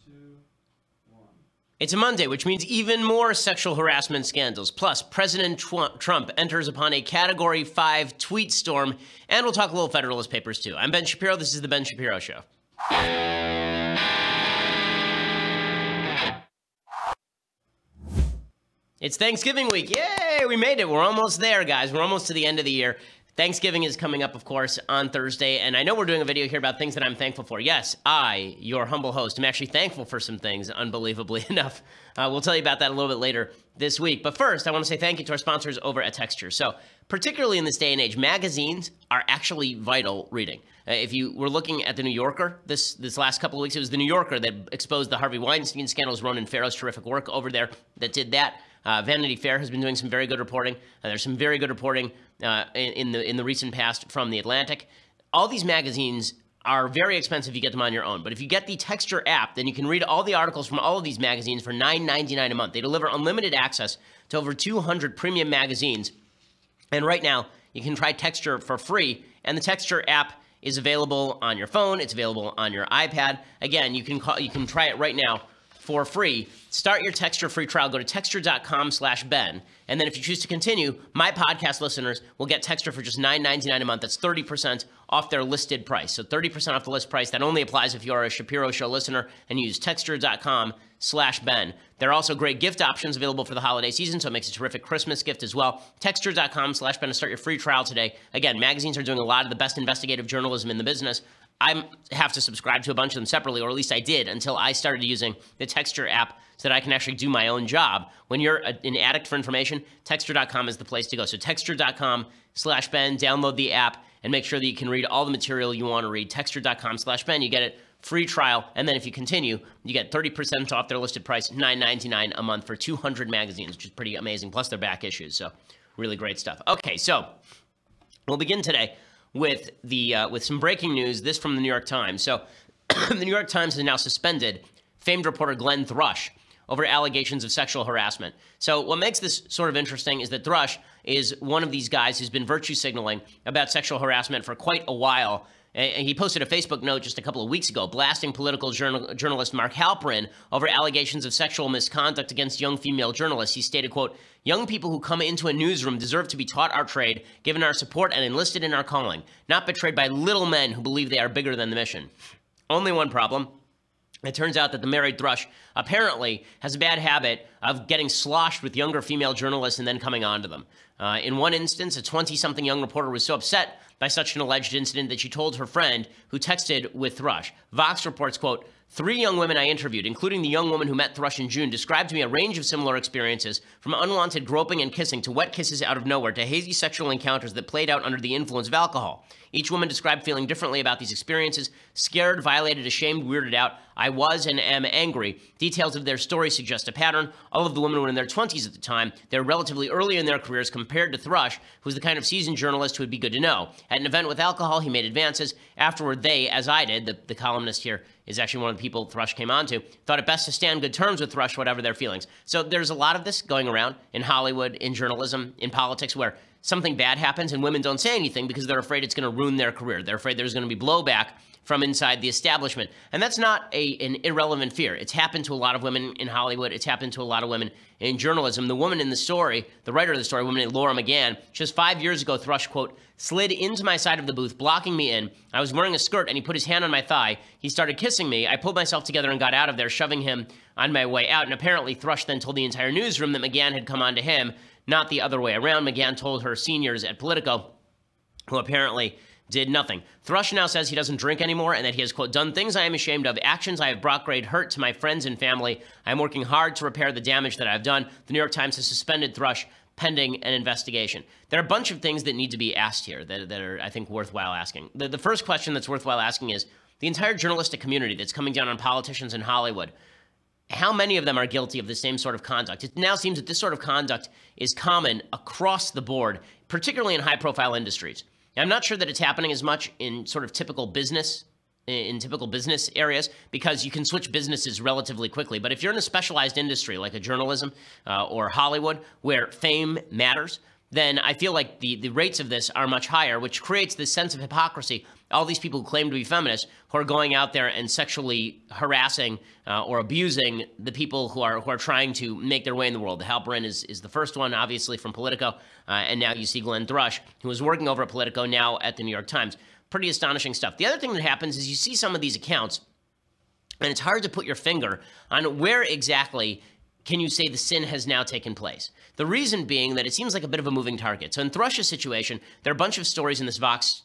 2, 1. It's a Monday, which means even more sexual harassment scandals. Plus, President Trump enters upon a Category 5 tweet storm, and we'll talk a little Federalist Papers, too. I'm Ben Shapiro. This is The Ben Shapiro Show. It's Thanksgiving week. Yay! We made it. We're almost there, guys. We're almost to the end of the year. Thanksgiving is coming up, of course, on Thursday, and I know we're doing a video here about things that I'm thankful for. Yes, I, your humble host, am actually thankful for some things, unbelievably enough. We'll tell you about that a little bit later this week. But first, I want to say thank you to our sponsors over at Texture. So, particularly in this day and age, magazines are actually vital reading. If you were looking at The New Yorker this last couple of weeks, it was The New Yorker that exposed the Harvey Weinstein scandals. Ronan Farrow's terrific work over there that did that. Vanity Fair has been doing some very good reporting. There's some very good reporting in the recent past from The Atlantic. All these magazines are very expensive if you get them on your own. But if you get the Texture app, then you can read all the articles from all of these magazines for $9.99 a month. They deliver unlimited access to over 200 premium magazines. And right now, you can try Texture for free. And the Texture app is available on your phone. It's available on your iPad. Again, you can try it right now for free. Start your Texture free trial. Go to texture.com/Ben. And then if you choose to continue, my podcast listeners will get Texture for just $9.99 a month. That's 30% off their listed price. So 30% off the list price. That only applies if you are a Shapiro Show listener and use texture.com/Ben. There are also great gift options available for the holiday season, so it makes a terrific Christmas gift as well. Texture.com/Ben to start your free trial today. Again, magazines are doing a lot of the best investigative journalism in the business. I have to subscribe to a bunch of them separately, or at least I did until I started using the Texture app so that I can actually do my own job. When you're an addict for information, Texture.com is the place to go. So Texture.com/Ben, download the app, and make sure that you can read all the material you want to read. Texture.com/Ben, you get it free trial, and then if you continue, you get 30% off their listed price, $9.99 a month for 200 magazines, which is pretty amazing, plus their back issues, so really great stuff. Okay, so we'll begin today with some breaking news, this from the New York Times. So the New York Times has now suspended famed reporter Glenn Thrush over allegations of sexual harassment. So what makes this sort of interesting is that Thrush is one of these guys who's been virtue signaling about sexual harassment for quite a while. And he posted a Facebook note just a couple of weeks ago blasting political journalist Mark Halperin over allegations of sexual misconduct against young female journalists. He stated, quote, "Young people who come into a newsroom deserve to be taught our trade, given our support and enlisted in our calling, not betrayed by little men who believe they are bigger than the mission." Only one problem. It turns out that the married Thrush apparently has a bad habit of getting sloshed with younger female journalists and then coming on to them. In one instance, a 20-something young reporter was so upset by such an alleged incident that she told her friend, who texted with Thrush. Vox reports, quote, "3 young women I interviewed, including the young woman who met Thrush in June, described to me a range of similar experiences, from unwanted groping and kissing to wet kisses out of nowhere to hazy sexual encounters that played out under the influence of alcohol. Each woman described feeling differently about these experiences, scared, violated, ashamed, weirded out. I was and am angry. Details of their story suggest a pattern. All of the women were in their 20s at the time. They were relatively early in their careers compared to Thrush, who's the kind of seasoned journalist who would be good to know. At an event with alcohol, he made advances. Afterward, they, as I did," the columnist here is actually one of the people Thrush came on to, "thought it best to stand good terms with Thrush, whatever their feelings." So there's a lot of this going around in Hollywood, in journalism, in politics, where something bad happens and women don't say anything because they're afraid it's going to ruin their career. They're afraid there's going to be blowback from inside the establishment. And that's not an irrelevant fear. It's happened to a lot of women in Hollywood. It's happened to a lot of women in journalism. The woman in the story, the writer of the story, woman named Laura McGann, just 5 years ago, Thrush, quote, "slid into my side of the booth, blocking me in. I was wearing a skirt and he put his hand on my thigh. He started kissing me. I pulled myself together and got out of there, shoving him on my way out." And apparently Thrush then told the entire newsroom that McGann had come on to him, not the other way around. McGann told her seniors at Politico, who apparently did nothing. Thrush now says he doesn't drink anymore and that he has, quote, "done things I am ashamed of, actions I have brought great hurt to my friends and family. I am working hard to repair the damage that I have done." The New York Times has suspended Thrush pending an investigation. There are a bunch of things that need to be asked here that are, I think, worthwhile asking. The first question that's worthwhile asking is, the entire journalistic community that's coming down on politicians in Hollywood, how many of them are guilty of the same sort of conduct? It now seems that this sort of conduct is common across the board, particularly in high-profile industries. I'm not sure that it's happening as much in sort of typical business areas, because you can switch businesses relatively quickly. But if you're in a specialized industry like a journalism or Hollywood, where fame matters, then I feel like the rates of this are much higher, which creates this sense of hypocrisy. All these people who claim to be feminists who are going out there and sexually harassing or abusing the people who are trying to make their way in the world. Halperin is the first one, obviously, from Politico, and now you see Glenn Thrush, who was working over at Politico, now at the New York Times. Pretty astonishing stuff. The other thing that happens is you see some of these accounts, and it's hard to put your finger on where exactly can you say the sin has now taken place. The reason being that it seems like a bit of a moving target. So in Thrush's situation, there are a bunch of stories in this Vox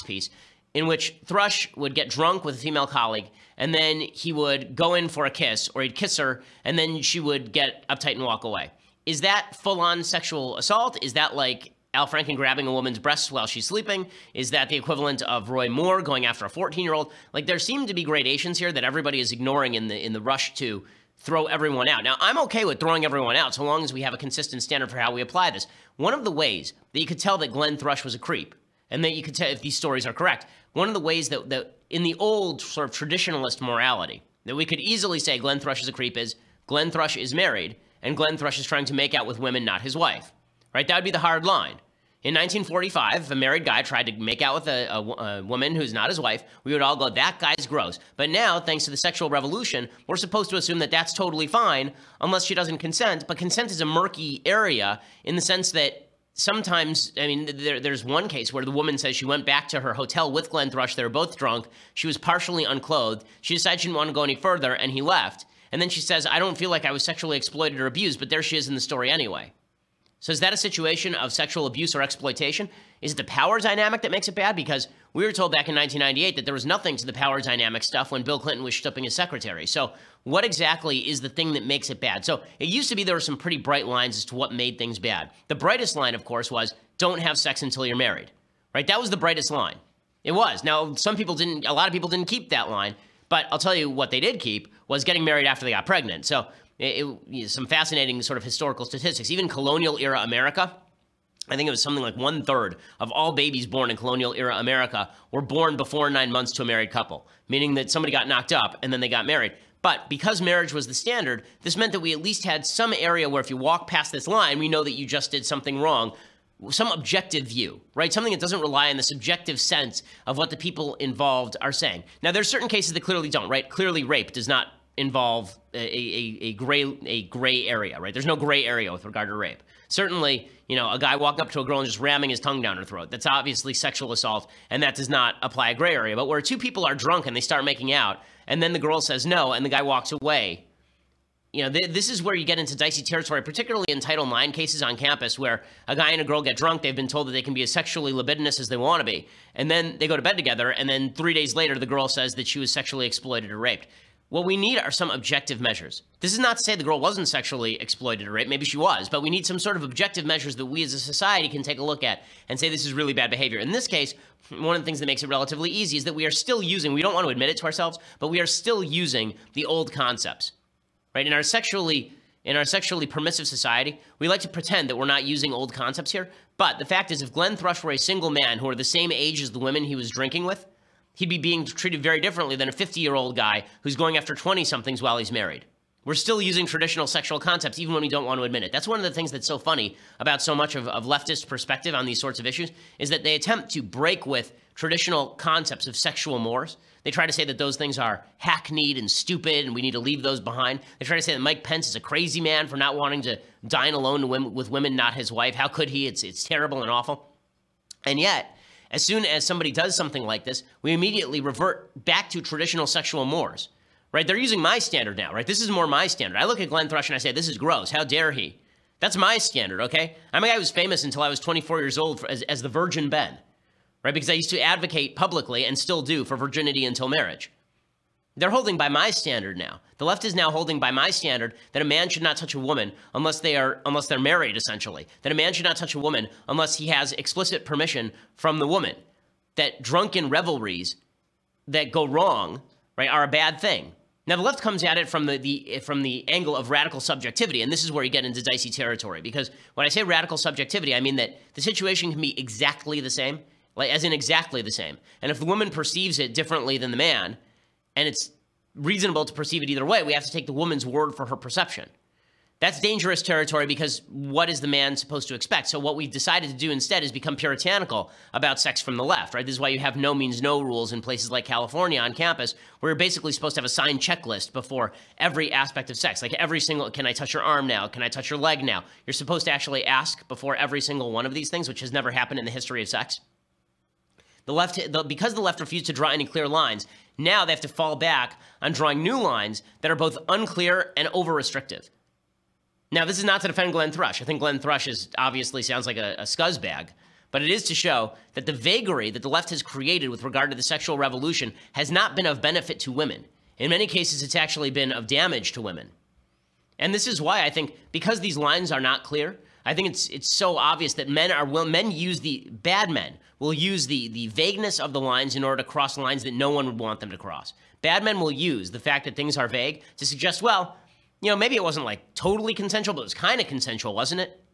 piece in which Thrush would get drunk with a female colleague, and then he would go in for a kiss, or he'd kiss her, and then she would get uptight and walk away. Is that full-on sexual assault? Is that like Al Franken grabbing a woman's breasts while she's sleeping? Is that the equivalent of Roy Moore going after a 14-year-old? Like, there seem to be gradations here that everybody is ignoring in the rush to throw everyone out. Now, I'm okay with throwing everyone out so long as we have a consistent standard for how we apply this. One of the ways that you could tell that Glenn Thrush was a creep, and that you could tell if these stories are correct, one of the ways that in the old sort of traditionalist morality, that we could easily say Glenn Thrush is a creep is Glenn Thrush is married, and Glenn Thrush is trying to make out with women, not his wife. Right? That would be the hard line. In 1945, if a married guy tried to make out with a woman who's not his wife, we would all go, that guy's gross. But now, thanks to the sexual revolution, we're supposed to assume that that's totally fine unless she doesn't consent. But consent is a murky area in the sense that sometimes, I mean, there's one case where the woman says she went back to her hotel with Glenn Thrush. They were both drunk. She was partially unclothed. She decided she didn't want to go any further, and he left. And then she says, I don't feel like I was sexually exploited or abused, but there she is in the story anyway. So is that a situation of sexual abuse or exploitation? Is it the power dynamic that makes it bad? Because we were told back in 1998 that there was nothing to the power dynamic stuff when Bill Clinton was stooping his secretary. So what exactly is the thing that makes it bad? So it used to be there were some pretty bright lines as to what made things bad. The brightest line, of course, was don't have sex until you're married, right? That was the brightest line. It was. Now, a lot of people didn't keep that line, but I'll tell you what they did keep was getting married after they got pregnant. So some fascinating sort of historical statistics. Even colonial-era America, I think it was something like 1/3 of all babies born in colonial-era America were born before 9 months to a married couple, meaning that somebody got knocked up and then they got married. But because marriage was the standard, this meant that we at least had some area where if you walk past this line, we know that you just did something wrong, some objective view, right? Something that doesn't rely on the subjective sense of what the people involved are saying. Now, there's certain cases that clearly don't, right? Clearly, rape does not involve a gray area, right? There's no gray area with regard to rape. Certainly, a guy walking up to a girl and just ramming his tongue down her throat, that's obviously sexual assault, and that does not apply a gray area. But where two people are drunk and they start making out, and then the girl says no, and the guy walks away, this is where you get into dicey territory, particularly in Title IX cases on campus where a guy and a girl get drunk, they've been told that they can be as sexually libidinous as they want to be, and then they go to bed together, and then 3 days later, the girl says that she was sexually exploited or raped. What we need are some objective measures. This is not to say the girl wasn't sexually exploited or raped. Maybe she was, but we need some sort of objective measures that we as a society can take a look at and say this is really bad behavior. In this case, one of the things that makes it relatively easy is that we are still using, we don't want to admit it to ourselves, but we are still using the old concepts, right? In our sexually permissive society, we like to pretend that we're not using old concepts here. But the fact is, if Glenn Thrush were a single man who are the same age as the women he was drinking with, he'd be being treated very differently than a 50-year-old guy who's going after 20-somethings while he's married. We're still using traditional sexual concepts even when we don't want to admit it. That's one of the things that's so funny about so much of leftist perspective on these sorts of issues is that they attempt to break with traditional concepts of sexual mores. They try to say that those things are hackneyed and stupid and we need to leave those behind. They try to say that Mike Pence is a crazy man for not wanting to dine alone with women, not his wife. How could he? It's terrible and awful. And yet, as soon as somebody does something like this, we immediately revert back to traditional sexual mores, right? They're using my standard now, right? This is more my standard. I look at Glenn Thrush and I say, this is gross. How dare he? That's my standard, okay? I'm a guy who was famous until I was 24 years old as the Virgin Ben, right? Because I used to advocate publicly and still do for virginity until marriage. They're holding by my standard now. The left is now holding by my standard that a man should not touch a woman unless they're married, essentially. That a man should not touch a woman unless he has explicit permission from the woman. That drunken revelries that go wrong, right, are a bad thing. Now, the left comes at it from the angle of radical subjectivity, and this is where you get into dicey territory. Because when I say radical subjectivity, I mean that the situation can be exactly the same, like as in exactly the same. And if the woman perceives it differently than the man, and it's reasonable to perceive it either way, we have to take the woman's word for her perception. That's dangerous territory because what is the man supposed to expect? So what we've decided to do instead is become puritanical about sex from the left, right? This is why you have no means no rules in places like California on campus, where you're basically supposed to have a signed checklist before every aspect of sex. Like every single, can I touch your arm now? Can I touch your leg now? You're supposed to actually ask before every single one of these things, which has never happened in the history of sex. Because the left refused to draw any clear lines, now they have to fall back on drawing new lines that are both unclear and over-restrictive. Now, this is not to defend Glenn Thrush. I think Glenn Thrush obviously sounds like a scuzzbag, but it is to show that the vagary that the left has created with regard to the sexual revolution has not been of benefit to women. In many cases, it's actually been of damage to women. And this is why I think, because these lines are not clear, I think it's so obvious that bad men will use the vagueness of the lines in order to cross lines that no one would want them to cross. Bad men will use the fact that things are vague to suggest, well, maybe it wasn't like totally consensual, but it was kind of consensual, wasn't it?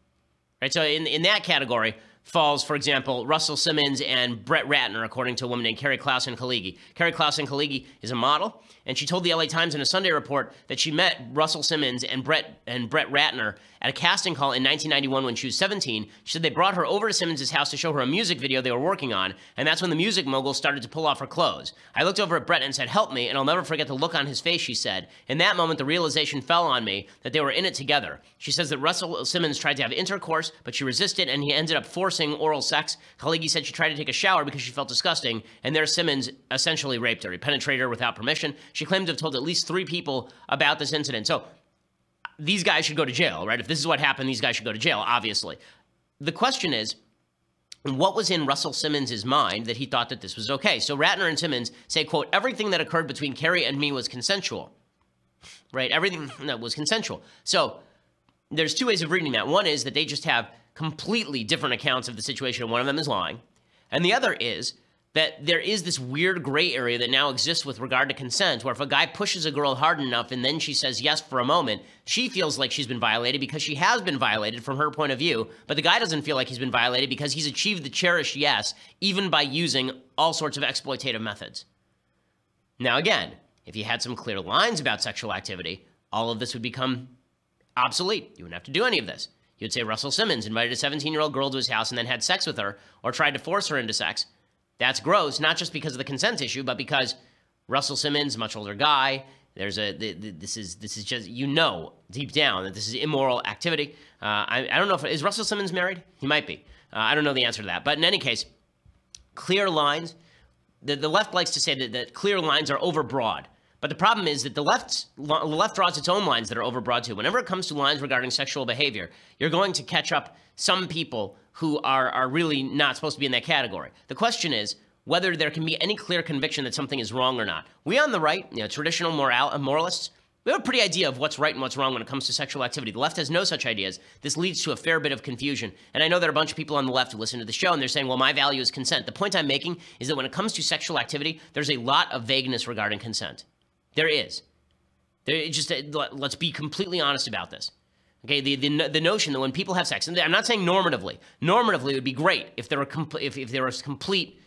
Right. So in that category falls, for example, Russell Simmons and Brett Ratner, according to a woman named Carrie Clausen-Kaligi. Carrie Clausen-Kaligi is a model, and she told the LA Times in a Sunday report that she met Russell Simmons and Brett Ratner at a casting call in 1991 when she was 17. She said they brought her over to Simmons' house to show her a music video they were working on, and that's when the music mogul started to pull off her clothes. I looked over at Brett and said, "Help me," and I'll never forget the look on his face, she said. In that moment, the realization fell on me that they were in it together. She says that Russell Simmons tried to have intercourse, but she resisted, and he ended up forcing oral sex. Kaligi said she tried to take a shower because she felt disgusting, and there Simmons essentially raped her. He penetrated her without permission. She claimed to have told at least 3 people about this incident. So these guys should go to jail, right? If this is what happened, these guys should go to jail, obviously. The question is, what was in Russell Simmons' mind that he thought that this was okay? So Ratner and Simmons say, quote, "Everything that occurred between Carrie and me was consensual," right? Everything that was consensual. So there's 2 ways of reading that. One is that they just have completely different accounts of the situation, and one of them is lying. And the other is that there is this weird gray area that now exists with regard to consent, where if a guy pushes a girl hard enough and then she says yes for a moment, she feels like she's been violated because she has been violated from her point of view, but the guy doesn't feel like he's been violated because he's achieved the cherished yes, even by using all sorts of exploitative methods. Now again, if you had some clear lines about sexual activity, all of this would become obsolete. You wouldn't have to do any of this. You'd say Russell Simmons invited a 17-year-old girl to his house and then had sex with her or tried to force her into sex. That's gross, not just because of the consent issue, but because Russell Simmons, much older guy, this is just, deep down that this is immoral activity. I don't know is Russell Simmons married? He might be. I don't know the answer to that. But in any case, clear lines, the left likes to say that clear lines are overbroad. But the problem is that the left draws its own lines that are overbroad too. Whenever it comes to lines regarding sexual behavior, you're going to catch up some people who are really not supposed to be in that category. The question is whether there can be any clear conviction that something is wrong or not. We on the right, traditional moralists, we have a pretty idea of what's right and what's wrong when it comes to sexual activity. The left has no such ideas. This leads to a fair bit of confusion. And I know there are a bunch of people on the left who listen to the show and they're saying, well, my value is consent. The point I'm making is that when it comes to sexual activity, there's a lot of vagueness regarding consent. There is. Let's be completely honest about this. Okay, the notion that when people have sex, and I'm not saying normatively. Normatively, it would be great if there's complete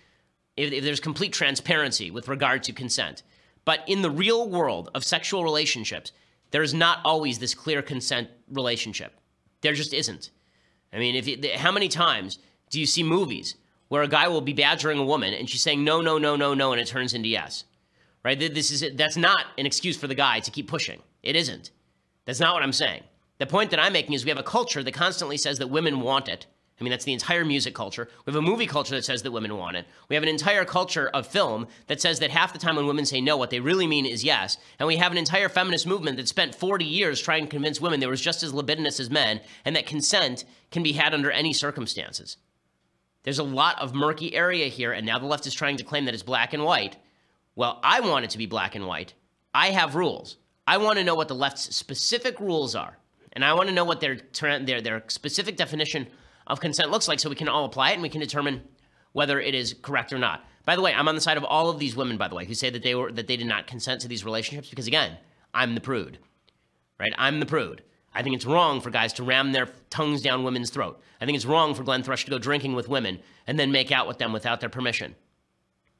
transparency with regard to consent. But in the real world of sexual relationships, there is not always this clear consent relationship. There just isn't. I mean, how many times do you see movies where a guy will be badgering a woman and she's saying no, no, no, no, no, and it turns into yes? Right? That's not an excuse for the guy to keep pushing. It isn't. That's not what I'm saying. The point that I'm making is we have a culture that constantly says that women want it. I mean, that's the entire music culture. We have a movie culture that says that women want it. We have an entire culture of film that says that half the time when women say no, what they really mean is yes. And we have an entire feminist movement that spent 40 years trying to convince women they were just as libidinous as men and that consent can be had under any circumstances. There's a lot of murky area here, and now the left is trying to claim that it's black and white. Well, I want it to be black and white. I have rules. I want to know what the left's specific rules are. And I want to know what their specific definition of consent looks like so we can all apply it and we can determine whether it is correct or not. By the way, I'm on the side of all of these women, by the way, who say that they did not consent to these relationships because, again, I'm the prude, right? I'm the prude. I think it's wrong for guys to ram their tongues down women's throat. I think it's wrong for Glenn Thrush to go drinking with women and then make out with them without their permission.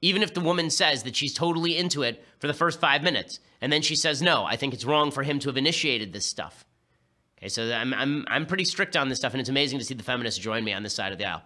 Even if the woman says that she's totally into it for the first 5 minutes, and then she says no, I think it's wrong for him to have initiated this stuff. Okay, so I'm pretty strict on this stuff, and it's amazing to see the feminists join me on this side of the aisle.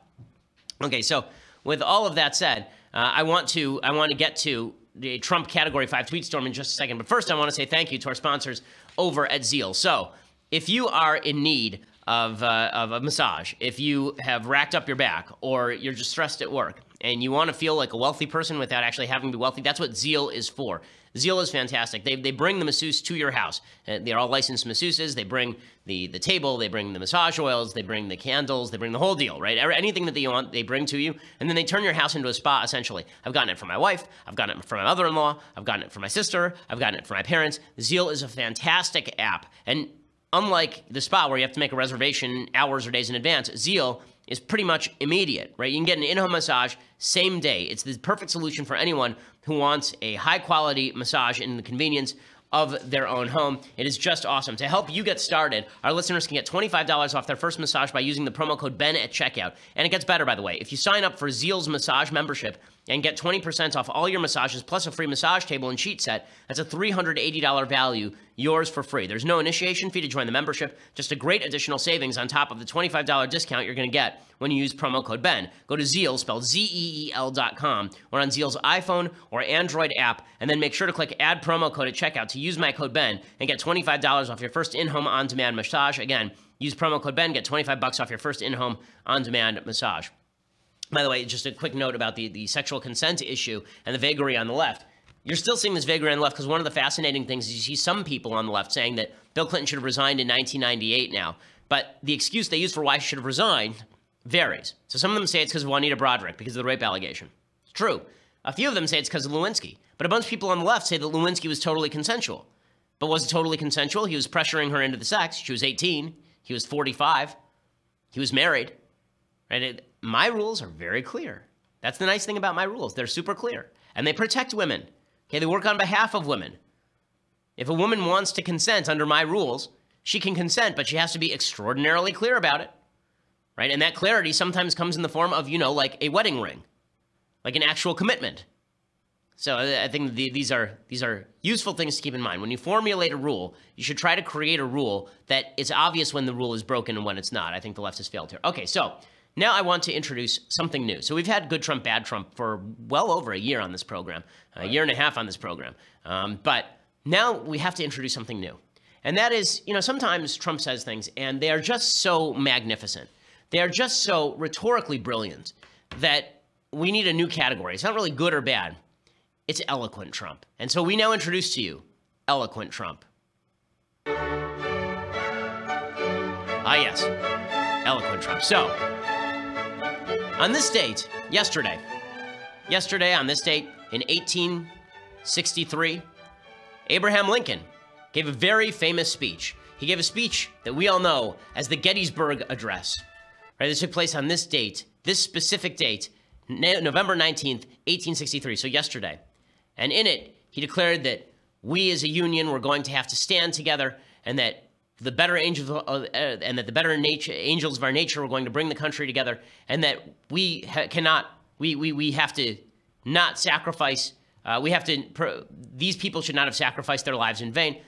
Okay, so with all of that said, I want to get to the Trump Category 5 Tweetstorm in just a second. But first, I want to say thank you to our sponsors over at Zeal. So if you are in need of a massage, if you have racked up your back, or you're just stressed at work, and you want to feel like a wealthy person without actually having to be wealthy, that's what Zeal is for. Zeal is fantastic. They bring the masseuse to your house. They're all licensed masseuses. They bring the table, they bring the massage oils, they bring the candles, they bring the whole deal, right? Anything that you want, they bring to you, and then they turn your house into a spa, essentially. I've gotten it for my wife. I've gotten it for my mother-in-law. I've gotten it for my sister. I've gotten it for my parents. Zeal is a fantastic app, and unlike the spa where you have to make a reservation hours or days in advance, Zeal is pretty much immediate, right? You can get an in-home massage same day. It's the perfect solution for anyone who wants a high-quality massage in the convenience of their own home. It is just awesome. To help you get started, our listeners can get $25 off their first massage by using the promo code BEN at checkout. And it gets better, by the way. If you sign up for Zeal's massage membership and get 20% off all your massages plus a free massage table and sheet set, that's a $380 value, yours for free. There's no initiation fee to join the membership, just a great additional savings on top of the $25 discount you're going to get when you use promo code BEN. Go to Zeal, spelled ZEEL.com, or on Zeal's iPhone or Android app, and then make sure to click add promo code at checkout to use my code BEN and get $25 off your first in-home on-demand massage. Again, use promo code BEN, get $25 off your first in-home on-demand massage. By the way, just a quick note about the sexual consent issue and the vagary on the left. You're still seeing this vagary on the left because one of the fascinating things is you see some people on the left saying that Bill Clinton should have resigned in 1998 now. But the excuse they use for why he should have resigned varies. So some of them say it's because of Juanita Broderick, because of the rape allegation. It's true. A few of them say it's because of Lewinsky. But a bunch of people on the left say that Lewinsky was totally consensual. But was it totally consensual? He was pressuring her into the sex. She was 18. He was 45. He was married. Right? My rules are very clear. That's the nice thing about my rules. They're super clear. And they protect women. Okay, they work on behalf of women. If a woman wants to consent under my rules, she can consent, but she has to be extraordinarily clear about it. Right? And that clarity sometimes comes in the form of, like a wedding ring, like an actual commitment. So I think these are useful things to keep in mind. When you formulate a rule, you should try to create a rule that it's obvious when the rule is broken and when it's not. I think the left has failed here. Okay, so now I want to introduce something new. So we've had good Trump, bad Trump for well over a year on this program, a year and a half on this program. But now we have to introduce something new. And that is, sometimes Trump says things and they are just so magnificent. They are just so rhetorically brilliant that we need a new category. It's not really good or bad. It's eloquent Trump. And so we now introduce to you eloquent Trump. Ah, yes, eloquent Trump. So, on this date, yesterday on this date in 1863, Abraham Lincoln gave a very famous speech. He gave a speech that we all know as the Gettysburg Address. Right, this took place on this date, this specific date, November 19th, 1863, so yesterday. And in it, he declared that we as a union were going to have to stand together, and that the better angels of our nature were going to bring the country together, and that we have to not sacrifice. These people should not have sacrificed their lives in vain.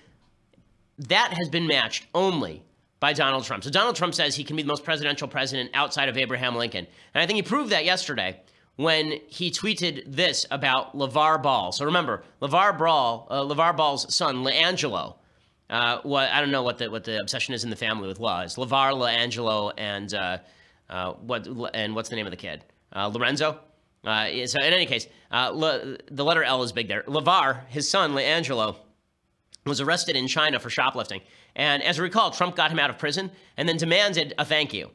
That has been matched only by Donald Trump. So Donald Trump says he can be the most presidential president outside of Abraham Lincoln. And I think he proved that yesterday when he tweeted this about LeVar Ball. So remember, LeVar Ball's son, LeAngelo, I don't know what the obsession is in the family with law. It's LeVar, LeAngelo, and what's the name of the kid? Lorenzo? So in any case, the letter L is big there. LeVar, his son, LeAngelo, was arrested in China for shoplifting. And as I recall, Trump got him out of prison and then demanded a thank you,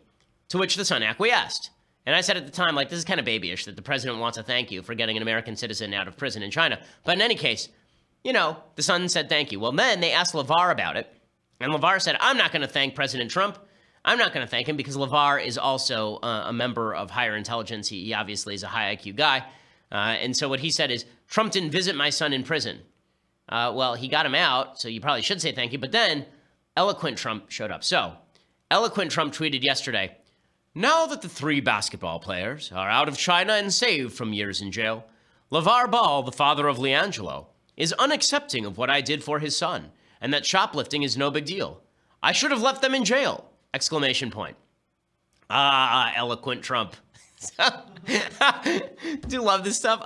to which the son acquiesced. And I said at the time, this is kind of babyish that the president wants a thank you for getting an American citizen out of prison in China. But in any case, the son said thank you. Well, then they asked LeVar about it. And LeVar said, I'm not going to thank President Trump. I'm not going to thank him because LeVar is also a member of higher intelligence. He obviously is a high IQ guy. And so what he said is, Trump didn't visit my son in prison. Well, he got him out, so you probably should say thank you. But then eloquent Trump showed up. So eloquent Trump tweeted yesterday, now that the 3 basketball players are out of China and saved from years in jail, LeVar Ball, the father of LeAngelo, is unaccepting of what I did for his son, and that shoplifting is no big deal. I should have left them in jail! Exclamation point. Ah, eloquent Trump. Do love this stuff.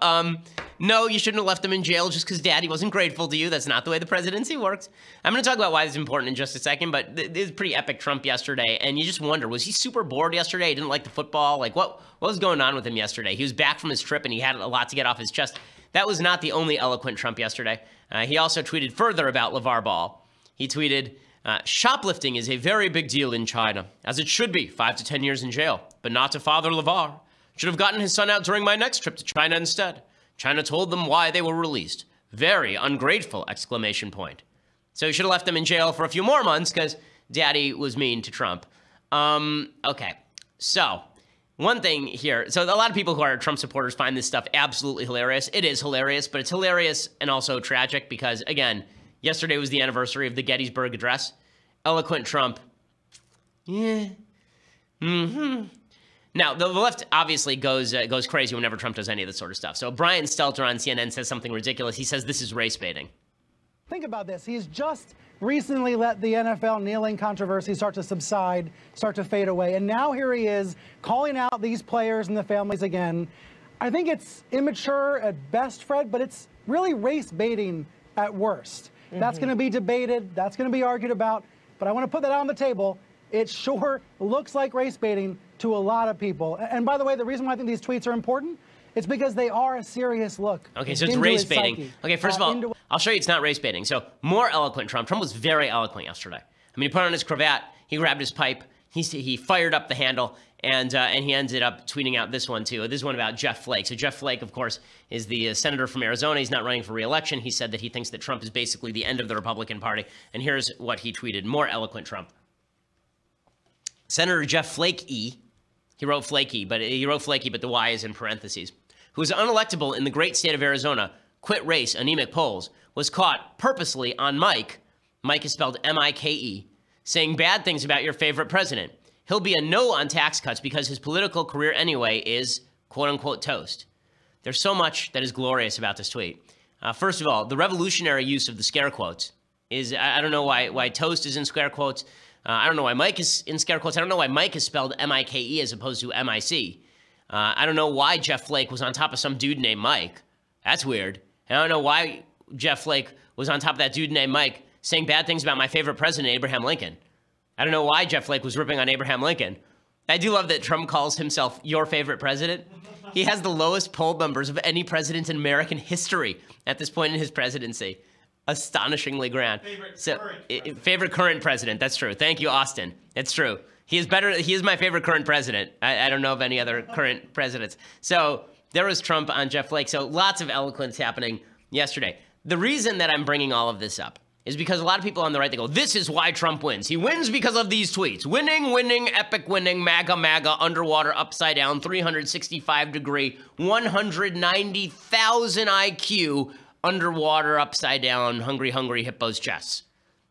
No, you shouldn't have left them in jail just because daddy wasn't grateful to you. That's not the way the presidency works. I'm going to talk about why this is important in just a second, but this is pretty epic Trump yesterday, and you just wonder, was he super bored yesterday? He didn't like the football? Like, what was going on with him yesterday? He was back from his trip, and he had a lot to get off his chest. That was not the only eloquent Trump yesterday. He also tweeted further about LeVar Ball. He tweeted, shoplifting is a very big deal in China, as it should be, 5 to 10 years in jail, but not to Father LeVar. Should have gotten his son out during my next trip to China instead. China told them why they were released. Very ungrateful! Exclamation point. So he should have left them in jail for a few more months because daddy was mean to Trump. Okay, so one thing here. So a lot of people who are Trump supporters find this stuff absolutely hilarious. It is hilarious, but it's hilarious and also tragic because, again, yesterday was the anniversary of the Gettysburg Address. Eloquent Trump. Yeah. Now, the left obviously goes crazy whenever Trump does any of this sort of stuff. So Brian Stelter on CNN says something ridiculous. He says this is race baiting. Think about this. He's just recently let the NFL kneeling controversy start to subside, start to fade away. And now here he is calling out these players and the families again. I think it's immature at best, Fred, but it's really race baiting at worst. That's going to be debated. That's going to be argued about. But I want to put that out on the table. It sure looks like race baiting to a lot of people. And by the way, the reason why I think these tweets are important is because they are a serious look. Okay, so it's race baiting. Okay, first of all, I'll show you it's not race baiting. So more eloquent Trump. Trump was very eloquent yesterday. I mean, he put on his cravat, he grabbed his pipe, he fired up the handle, and he ended up tweeting out this one too. This one about Jeff Flake. So Jeff Flake, of course, is the senator from Arizona. He's not running for re-election. He said that he thinks that Trump is basically the end of the Republican Party. And here's what he tweeted. More eloquent Trump. Senator Jeff Flake he wrote flaky, but the Y is in parentheses, who is unelectable in the great state of Arizona, quit race, anemic polls, was caught purposely on Mike is spelled M-I-K-E, saying bad things about your favorite president. He'll be a no on tax cuts because his political career anyway is quote-unquote toast. There's so much that is glorious about this tweet. First of all, the revolutionary use of the scare quotes is, I don't know why toast is in scare quotes. I don't know why Mike is in scare quotes. I don't know why Mike is spelled M-I-K-E as opposed to M-I-C. I don't know why Jeff Flake was on top of some dude named Mike. That's weird. And I don't know why Jeff Flake was on top of that dude named Mike saying bad things about my favorite president, Abraham Lincoln. I don't know why Jeff Flake was ripping on Abraham Lincoln. I do love that Trump calls himself your favorite president. He has the lowest poll numbers of any president in American history at this point in his presidency. Astonishingly grand. Favorite current president. That's true. Thank you, Austin. It's true. He is better. He is my favorite current president. I don't know of any other current presidents. So there was Trump on Jeff Flake. So lots of eloquence happening yesterday. The reason that I'm bringing all of this up is because a lot of people on the right, they go, this is why Trump wins. He wins because of these tweets. Winning, epic winning, MAGA, underwater, upside down, 365-degree, 190,000 IQ, underwater, upside down, hungry hippos chests.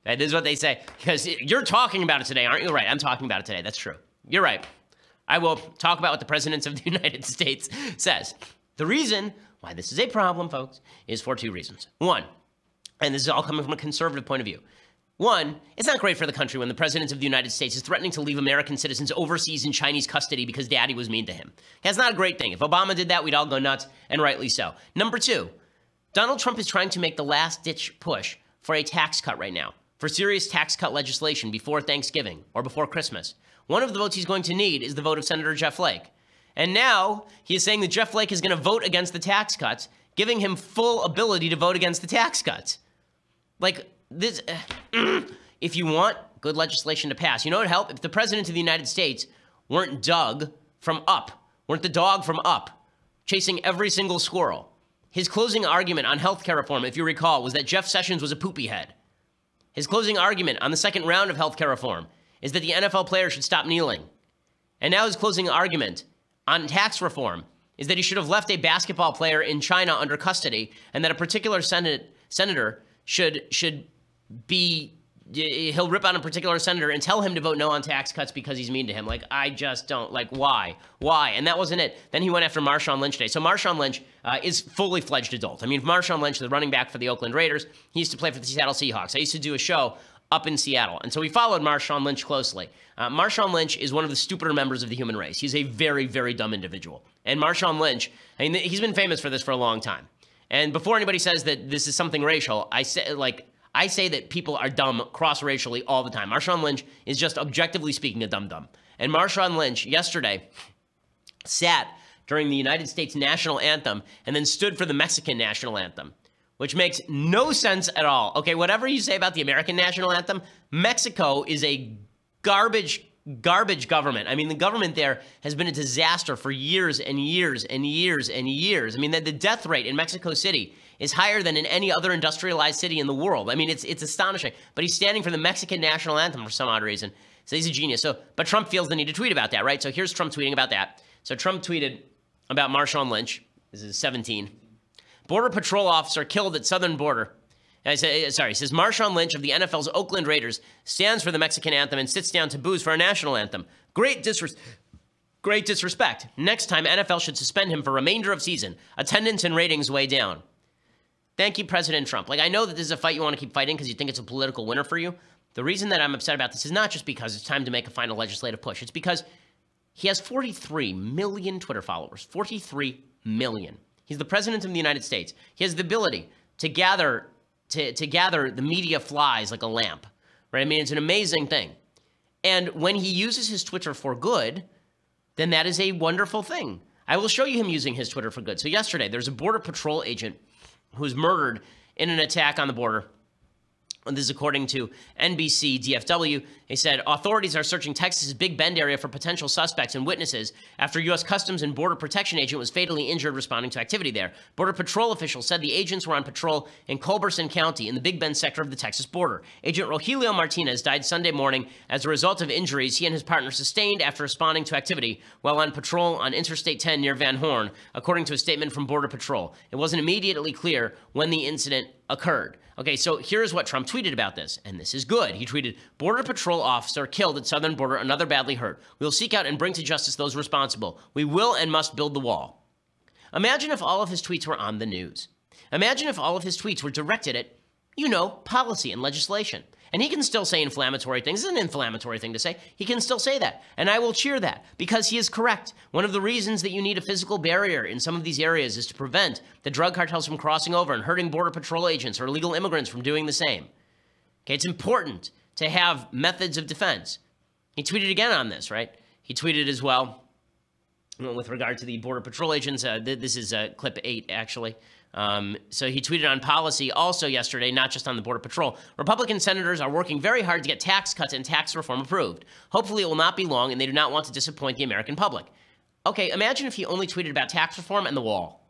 That is what they say. Because you're talking about it today, aren't you? Right, I'm talking about it today. That's true. You're right. I will talk about what the President of the United States says. The reason why this is a problem, folks, is for two reasons. One, and this is all coming from a conservative point of view. One, it's not great for the country when the President of the United States is threatening to leave American citizens overseas in Chinese custody because daddy was mean to him. That's not a great thing. If Obama did that, we'd all go nuts, and rightly so. Number two, Donald Trump is trying to make the last-ditch push for a tax cut right now, for serious tax cut legislation before Thanksgiving or before Christmas. One of the votes he's going to need is the vote of Senator Jeff Flake. And now he is saying that Jeff Flake is going to vote against the tax cuts, giving him full ability to vote against the tax cuts. Like, this, if you want good legislation to pass, you know what would help? If the President of the United States weren't Doug from Up, weren't the dog from Up, chasing every single squirrel. His closing argument on health care reform, if you recall, was that Jeff Sessions was a poopy head. His closing argument on the second round of health care reform is that the NFL players should stop kneeling. And now his closing argument on tax reform is that he should have left a basketball player in China under custody and that a particular senator should be, he'll rip on a particular senator and tell him to vote no on tax cuts because he's mean to him. Like, I just don't, like, why? And that wasn't it. Then he went after Marshawn Lynch today. So Marshawn Lynch is fully fledged adult. I mean, Marshawn Lynch, the running back for the Oakland Raiders, he used to play for the Seattle Seahawks. I used to do a show up in Seattle. And so we followed Marshawn Lynch closely. Marshawn Lynch is one of the stupider members of the human race. He's a very, very dumb individual. And Marshawn Lynch, I mean, he's been famous for this for a long time. And before anybody says that this is something racial, I say that people are dumb cross-racially all the time. Marshawn Lynch is just objectively speaking a dumb. And Marshawn Lynch yesterday sat during the United States national anthem and then stood for the Mexican national anthem, which makes no sense at all. Okay, whatever you say about the American national anthem, Mexico is a garbage government. I mean, the government there has been a disaster for years and years and years and years. I mean, the death rate in Mexico City is higher than in any other industrialized city in the world. I mean, it's astonishing. But he's standing for the Mexican national anthem for some odd reason. So he's a genius. But Trump feels the need to tweet about that, right? So here's Trump tweeting about that. So Trump tweeted about Marshawn Lynch. This is 17. Border Patrol officer killed at southern border. He says Marshawn Lynch of the NFL's Oakland Raiders stands for the Mexican anthem and sits down to booze for a national anthem. Great disrespect. Next time, NFL should suspend him for remainder of season. Attendance and ratings way down. Thank you, President Trump. I know that this is a fight you want to keep fighting because you think it's a political winner for you. The reason that I'm upset about this is not just because it's time to make a final legislative push. It's because he has 43 million Twitter followers. 43 million. He's the president of the United States. He has the ability to gather the media flies like a lamp, right? I mean, it's an amazing thing. And when he uses his Twitter for good, then that is a wonderful thing. I will show you him using his Twitter for good. So yesterday, there's a Border Patrol agent who was murdered in an attack on the border. And this is according to NBC DFW. They said authorities are searching Texas's Big Bend area for potential suspects and witnesses after U.S. Customs and Border Protection agent was fatally injured responding to activity there. Border Patrol officials said the agents were on patrol in Culberson County in the Big Bend sector of the Texas border. Agent Rogelio Martinez died Sunday morning as a result of injuries he and his partner sustained after responding to activity while on patrol on Interstate 10 near Van Horn, according to a statement from Border Patrol. It wasn't immediately clear when the incident occurred. Okay, so here's what Trump tweeted about this, and this is good. He tweeted, Border Patrol officer killed at southern border, another badly hurt. We will seek out and bring to justice those responsible. We will and must build the wall. Imagine if all of his tweets were on the news. Imagine if all of his tweets were directed at, policy and legislation. And he can still say inflammatory things. It's an inflammatory thing to say. He can still say that. And I will cheer that because he is correct. One of the reasons that you need a physical barrier in some of these areas is to prevent the drug cartels from crossing over and hurting Border Patrol agents or illegal immigrants from doing the same. Okay, it's important to have methods of defense. He tweeted again on this, right? He tweeted as well with regard to the Border Patrol agents. This is clip 8, actually. So he tweeted on policy also yesterday, not just on the Border Patrol. Republican senators are working very hard to get tax cuts and tax reform approved. Hopefully it will not be long, and they do not want to disappoint the American public. Okay, imagine if he only tweeted about tax reform and the wall.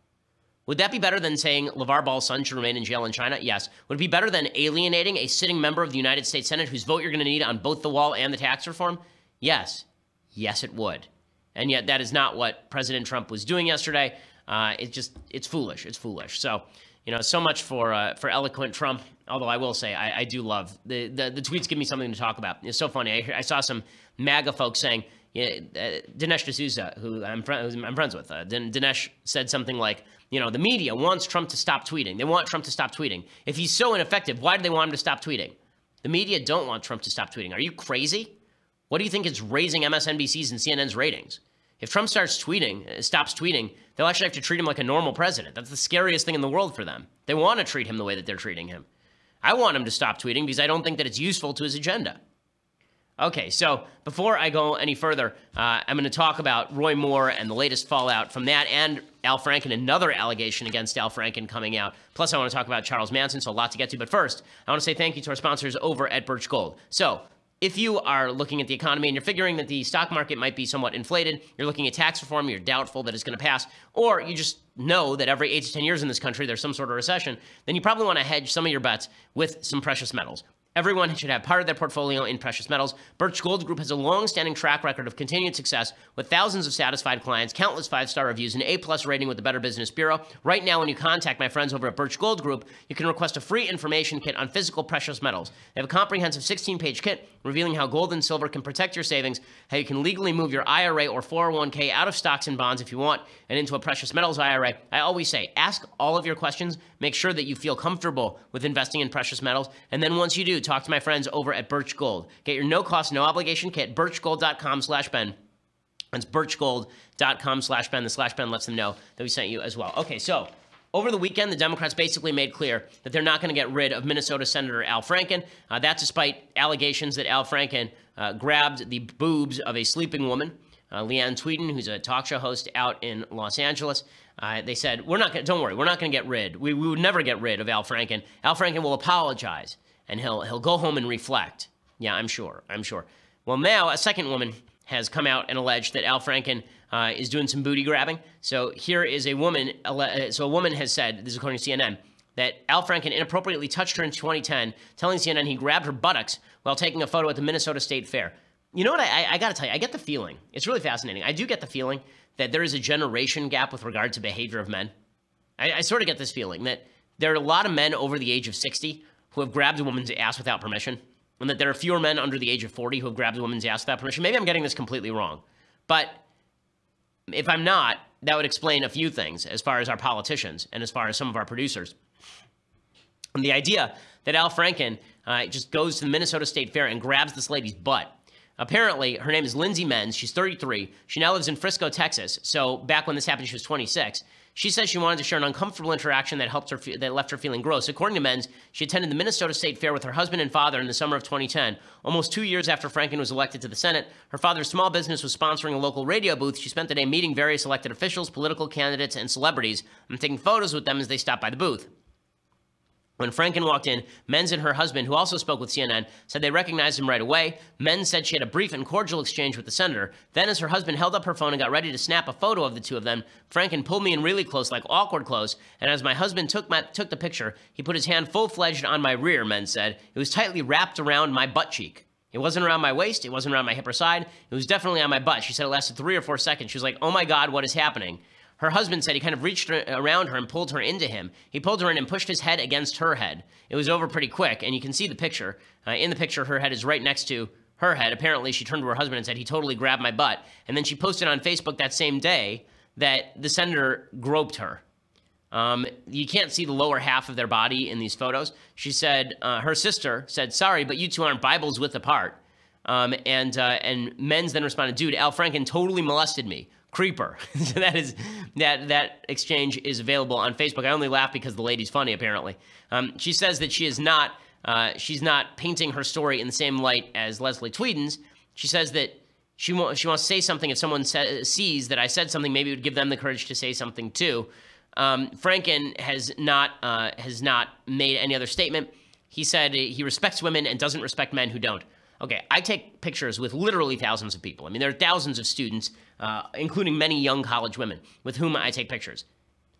Would that be better than saying LeVar Ball's son should remain in jail in China? Yes. Would it be better than alienating a sitting member of the United States Senate whose vote you're going to need on both the wall and the tax reform? Yes. Yes, it would. And yet that is not what President Trump was doing yesterday. It's foolish. It's foolish. So, so much for eloquent Trump. Although I will say, I do love the tweets. Give me something to talk about. It's so funny. I saw some MAGA folks saying, Dinesh D'Souza, who I'm friends with. Dinesh said something like, the media wants Trump to stop tweeting. They want Trump to stop tweeting. If he's so ineffective, why do they want him to stop tweeting? The media don't want Trump to stop tweeting. Are you crazy? What do you think is raising MSNBC's and CNN's ratings? If Trump stops tweeting, they'll actually have to treat him like a normal president. That's the scariest thing in the world for them. They want to treat him the way that they're treating him. I want him to stop tweeting because I don't think that it's useful to his agenda. Okay, so before I go any further, I'm going to talk about Roy Moore and the latest fallout from that and Al Franken, another allegation against Al Franken coming out. Plus, I want to talk about Charles Manson, so a lot to get to. But first, I want to say thank you to our sponsors over at Birch Gold. So, if you are looking at the economy and you're figuring that the stock market might be somewhat inflated, you're looking at tax reform, you're doubtful that it's going to pass, or you just know that every 8 to 10 years in this country there's some sort of recession, then you probably want to hedge some of your bets with some precious metals. Everyone should have part of their portfolio in precious metals. Birch Gold Group has a long-standing track record of continued success with thousands of satisfied clients, countless 5-star reviews, and A+ rating with the Better Business Bureau. Right now, when you contact my friends over at Birch Gold Group, you can request a free information kit on physical precious metals. They have a comprehensive 16-page kit revealing how gold and silver can protect your savings, how you can legally move your IRA or 401k out of stocks and bonds if you want, and into a precious metals IRA. I always say, ask all of your questions, make sure that you feel comfortable with investing in precious metals, and then once you do, talk to my friends over at Birch Gold. Get your no-cost, no-obligation kit, birchgold.com/Ben. That's birchgold.com/Ben. The /Ben lets them know that we sent you as well. Okay, so over the weekend, the Democrats basically made clear that they're not going to get rid of Minnesota Senator Al Franken. That's despite allegations that Al Franken grabbed the boobs of a sleeping woman, Leanne Tweeden, who's a talk show host out in Los Angeles. They said, don't worry, we're not going to get rid. We would never get rid of Al Franken. Al Franken will apologize, and he'll go home and reflect. Yeah, I'm sure. Well, now a second woman has come out and alleged that Al Franken is doing some booty grabbing. So here is a woman. So a woman has said, this is according to CNN, that Al Franken inappropriately touched her in 2010, telling CNN he grabbed her buttocks while taking a photo at the Minnesota State Fair. You know what? I got to tell you, I get the feeling. It's really fascinating. I do get the feeling that there is a generation gap with regard to behavior of men. I sort of get this feeling that there are a lot of men over the age of 60 who have grabbed a woman's ass without permission, and that there are fewer men under the age of 40 who have grabbed a woman's ass without permission. Maybe I'm getting this completely wrong. But if I'm not, that would explain a few things as far as our politicians and as far as some of our producers. And the idea that Al Franken just goes to the Minnesota State Fair and grabs this lady's butt. Apparently, her name is Lindsay Menz. She's 33. She now lives in Frisco, Texas. So back when this happened, she was 26. She says she wanted to share an uncomfortable interaction that left her feeling gross. According to Menz, she attended the Minnesota State Fair with her husband and father in the summer of 2010, almost 2 years after Franken was elected to the Senate. Her father's small business was sponsoring a local radio booth. She spent the day meeting various elected officials, political candidates, and celebrities, and taking photos with them as they stopped by the booth. When Franken walked in, Menz and her husband, who also spoke with CNN, said they recognized him right away. Menz said she had a brief and cordial exchange with the senator. Then, as her husband held up her phone and got ready to snap a photo of the two of them, Franken pulled me in really close, like awkward close, and as my husband took the picture, he put his hand full-fledged on my rear, Menz said. It was tightly wrapped around my butt cheek. It wasn't around my waist. It wasn't around my hip or side. It was definitely on my butt. She said it lasted 3 or 4 seconds. She was like, oh my God, what is happening? Her husband said he kind of reached around her and pulled her into him. He pulled her in and pushed his head against her head. It was over pretty quick, and you can see the picture. In the picture, her head is right next to her head. Apparently, she turned to her husband and said, he totally grabbed my butt. And then she posted on Facebook that same day that the senator groped her. You can't see the lower half of their body in these photos. She said, her sister said, sorry, but you two aren't Bibles width apart. And Menz then responded, dude, Al Franken totally molested me. Creeper. So that exchange is available on Facebook. I only laugh because the lady's funny, apparently. She says that she's not painting her story in the same light as Leslie Tweeden's. She says that she wants to say something. If someone sees that I said something, maybe it would give them the courage to say something too. Franken has not made any other statement. He said he respects women and doesn't respect men who don't. Okay, I take pictures with literally thousands of people. I mean, there are thousands of students, including many young college women, with whom I take pictures.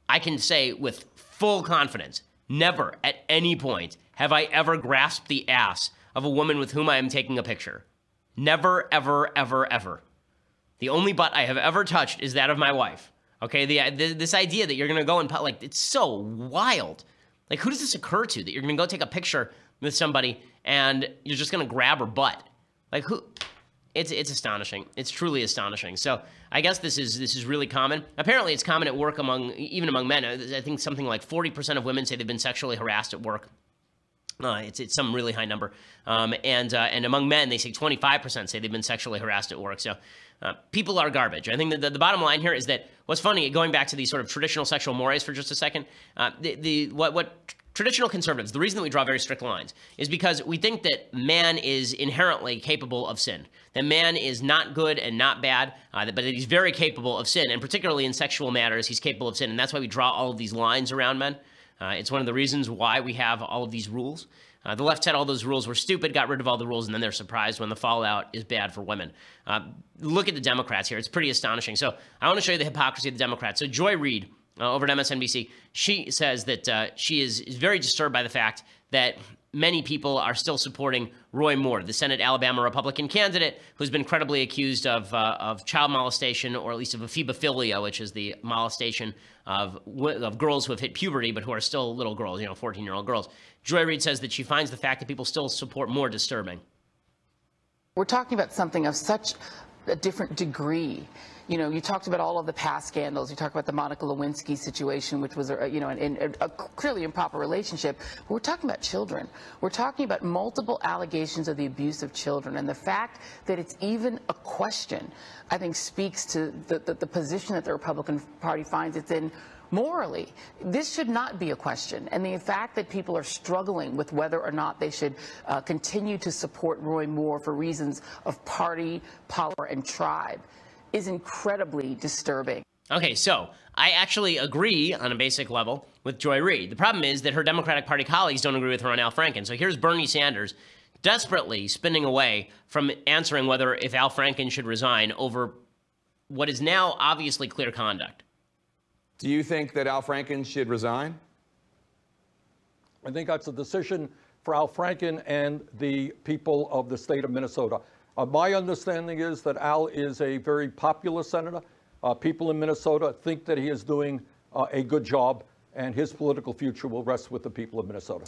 I can say with full confidence, never at any point have I ever grasped the ass of a woman with whom I am taking a picture. Never, ever, ever, ever. The only butt I have ever touched is that of my wife. Okay, this idea that you're going to go and, like, it's so wild. Like, who does this occur to, that you're going to go take a picture with somebody and you're just going to grab her butt? Like, who? It's astonishing. It's truly astonishing. So I guess this is really common. Apparently, it's common at work even among men. I think something like 40% of women say they've been sexually harassed at work. It's some really high number. And among men, they say 25% say they've been sexually harassed at work. So people are garbage. I think that the bottom line here is that what's funny, going back to these sort of traditional sexual mores for just a second, what traditional conservatives, the reason that we draw very strict lines is because we think that man is inherently capable of sin, that man is not good and not bad, but that he's very capable of sin, and particularly in sexual matters, he's capable of sin, and that's why we draw all of these lines around men. It's one of the reasons why we have all of these rules. The left said all those rules were stupid, got rid of all the rules, and then they're surprised when the fallout is bad for women. Look at the Democrats here. It's pretty astonishing. So I want to show you the hypocrisy of the Democrats. So Joy Reid, over at MSNBC, she says that she is very disturbed by the fact that many people are still supporting Roy Moore, the Senate Alabama Republican candidate who's been credibly accused of child molestation, or at least of ephebophilia, which is the molestation of girls who have hit puberty but who are still little girls, 14-year-old girls. Joy Reid says that she finds the fact that people still support Moore disturbing. We're talking about something of such a different degree. You know, you talked about all of the past scandals. You talked about the Monica Lewinsky situation, which was, you know, a clearly improper relationship. But we're talking about children. We're talking about multiple allegations of the abuse of children. And the fact that it's even a question, I think, speaks to the position that the Republican Party finds it's in morally. This should not be a question. And the fact that people are struggling with whether or not they should continue to support Roy Moore for reasons of party, power, and tribe is incredibly disturbing. Okay, so I actually agree on a basic level with Joy Reid. The problem is that her Democratic Party colleagues don't agree with her on Al Franken. So here's Bernie Sanders desperately spinning away from answering whether if Al Franken should resign over what is now obviously clear conduct. Do you think that Al Franken should resign? I think that's a decision for Al Franken and the people of the state of Minnesota. My understanding is that Al is a very popular senator. People in Minnesota think that he is doing a good job, and his political future will rest with the people of Minnesota.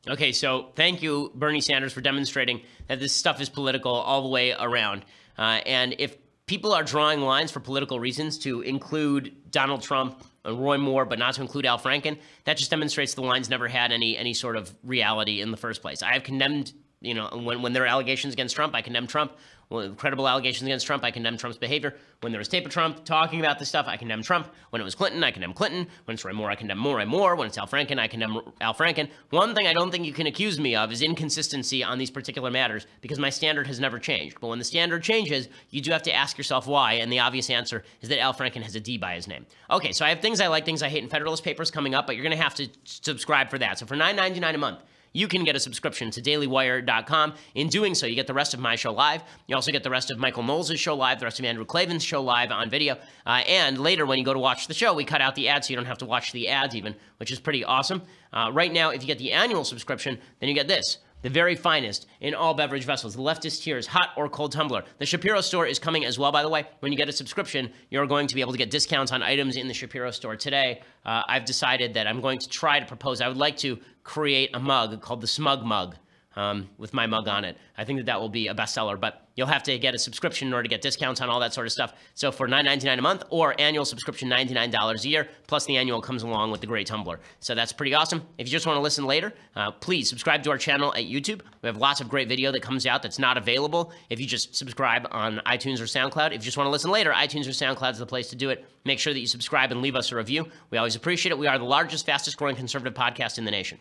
Okay, so thank you, Bernie Sanders, for demonstrating that this stuff is political all the way around. And if people are drawing lines for political reasons to include Donald Trump and Roy Moore, but not to include Al Franken, that just demonstrates the lines never had any sort of reality in the first place. I have condemned, you know, when there are allegations against Trump, I condemn Trump. When credible allegations against Trump, I condemn Trump's behavior. When there was tape of Trump talking about this stuff, I condemn Trump. When it was Clinton, I condemn Clinton. When it's Roy Moore, I condemn Roy Moore. When it's Al Franken, I condemn Al Franken. One thing I don't think you can accuse me of is inconsistency on these particular matters, because my standard has never changed. But when the standard changes, you do have to ask yourself why, and the obvious answer is that Al Franken has a D by his name. Okay, so I have things I like, things I hate in Federalist Papers coming up, but you're going to have to subscribe for that. So for $9.99 a month, you can get a subscription to dailywire.com. In doing so, you get the rest of my show live. You also get the rest of Michael Knowles' show live, the rest of Andrew Klavan's show live on video. And later, when you go to watch the show, we cut out the ads so you don't have to watch the ads even, which is pretty awesome. Right now, if you get the annual subscription, then you get this. The very finest in all beverage vessels, the leftist tears, hot or cold tumbler. The Shapiro store is coming as well, by the way. When you get a subscription, you're going to be able to get discounts on items in the Shapiro store today. I've decided that I'm going to try to propose, I would like to create a mug called the Smug Mug with my mug on it. I think that will be a bestseller, but you'll have to get a subscription in order to get discounts on all that sort of stuff. So for $9.99 a month or annual subscription, $99 a year, plus the annual comes along with the great tumbler. So that's pretty awesome. If you just want to listen later, please subscribe to our channel at YouTube. We have lots of great video that comes out that's not available if you just subscribe on iTunes or SoundCloud. If you just want to listen later, iTunes or SoundCloud is the place to do it. Make sure that you subscribe and leave us a review. We always appreciate it. We are the largest, fastest growing conservative podcast in the nation.